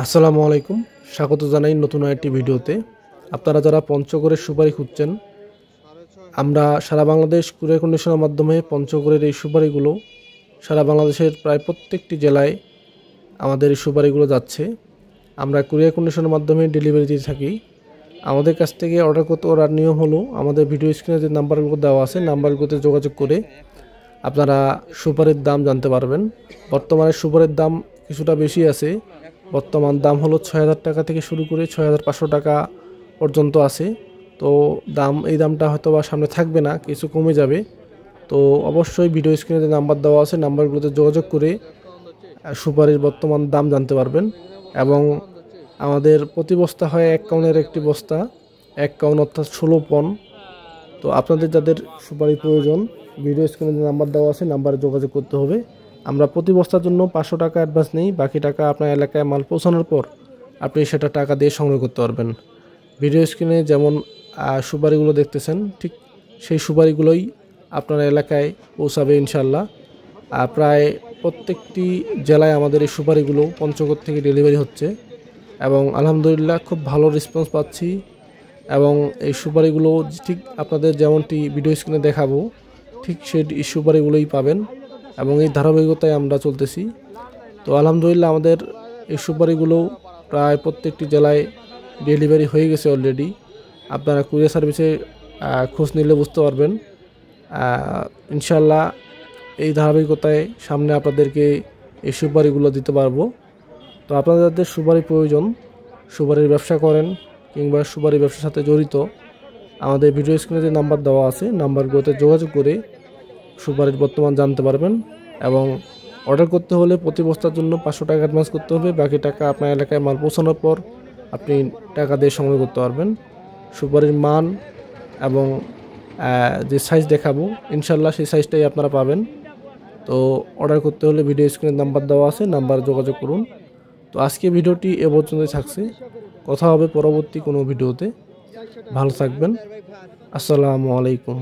আসসালামু আলাইকুম, স্বাগত জানাই নতুন একটি ভিডিওতে। আপনারা যারা পঞ্চগড়ের সুপারি খুঁজছেন, আমরা সারা বাংলাদেশ কুরিয়ার কন্ডিশনের মাধ্যমে পঞ্চগড়ের এই সুপারিগুলো সারা বাংলাদেশের প্রায় প্রত্যেকটি জেলায় আমাদের এই সুপারিগুলো যাচ্ছে। আমরা কুরিয়ার কন্ডিশনের মাধ্যমে ডেলিভারি দিয়ে থাকি। আমাদের কাছ থেকে অর্ডার করতে ওরার নিয়ম হলো, আমাদের ভিডিও স্ক্রিনে যে নাম্বারগুলো দেওয়া আছে নাম্বারগুলোতে যোগাযোগ করে আপনারা সুপারির দাম জানতে পারবেন। বর্তমানে সুপারির দাম কিছুটা বেশি আছে। বর্তমান দাম হলো ৬,০০০ টাকা থেকে শুরু করে ৬,৫০০ টাকা পর্যন্ত আছে। তো এই দামটা হয়তো বা সামনে থাকবে না, কিছু কমে যাবে। তো অবশ্যই ভিডিও স্ক্রিনে যে নাম্বার দেওয়া আছে নাম্বারগুলোতে যোগাযোগ করে সুপারির বর্তমান দাম জানতে পারবেন। এবং আমাদের প্রতি বস্তা হয় ১ কাউনের একটি বস্তা, ১ কাউন অর্থাৎ ১৬ পণ। তো আপনাদের যাদের সুপারি প্রয়োজন, ভিডিও স্ক্রিনে যে নাম্বার দেওয়া আছে নাম্বারে যোগাযোগ করতে হবে। আমরা প্রতি বস্তার জন্য ৫০০ টাকা অ্যাডভান্স নেই, বাকি টাকা আপনার এলাকায় মাল পৌঁছানোর পর আপনি সেটা টাকা দিয়ে সংগ্রহ করতে পারবেন। ভিডিও স্ক্রিনে যেমন সুপারিগুলো দেখতেছেন, ঠিক সেই সুপারিগুলোই আপনার এলাকায় পৌঁছাবে ইনশাল্লাহ। প্রায় প্রত্যেকটি জেলায় আমাদের এই সুপারিগুলো পঞ্চগড় থেকে ডেলিভারি হচ্ছে এবং আলহামদুলিল্লাহ খুব ভালো রেসপন্স পাচ্ছি। এবং এই সুপারিগুলো ঠিক আপনাদের যেমনটি ভিডিও স্ক্রিনে দেখাবো, ঠিক সেই সুপারিগুলোই পাবেন এবং এই ধারাবাহিকতায় আমরা চলতেছি। তো আলহামদুলিল্লাহ আমাদের এই সুপারিগুলো প্রায় প্রত্যেকটি জেলায় ডেলিভারি হয়ে গেছে অলরেডি। আপনারা কুরিয়ার সার্ভিসে খোঁজ নিলে বুঝতে পারবেন। ইনশাল্লাহ এই ধারাবাহিকতায় সামনে আপনাদেরকে এই সুপারিগুলো দিতে পারবো। তো আপনাদের যাদের সুপারি প্রয়োজন, সুপারির ব্যবসা করেন কিংবা সুপারি ব্যবসার সাথে জড়িত, আমাদের ভিডিও স্ক্রিনে যে নাম্বার দেওয়া আছে নাম্বারগুলোতে যোগাযোগ করে সুপারির বর্তমান জানতে পারবেন। এবং অর্ডার করতে হলে প্রতি বস্তার জন্য ৫০০ টাকা অ্যাডভান্স করতে হবে, বাকি টাকা আপনার এলাকায় মাল পৌঁছানোর পর আপনি টাকা দিয়ে সংগ্রহ করতে পারবেন। সুপারির মান এবং যে সাইজ দেখাবো ইনশাল্লাহ সেই সাইজটাই আপনারা পাবেন। তো অর্ডার করতে হলে ভিডিও স্ক্রিনের নাম্বার দেওয়া আছে, নাম্বারে যোগাযোগ করুন। তো আজকে ভিডিওটি এ পর্যন্তই থাকছে, কথা হবে পরবর্তী কোনো ভিডিওতে। ভালো থাকবেন। আসসালামু আলাইকুম।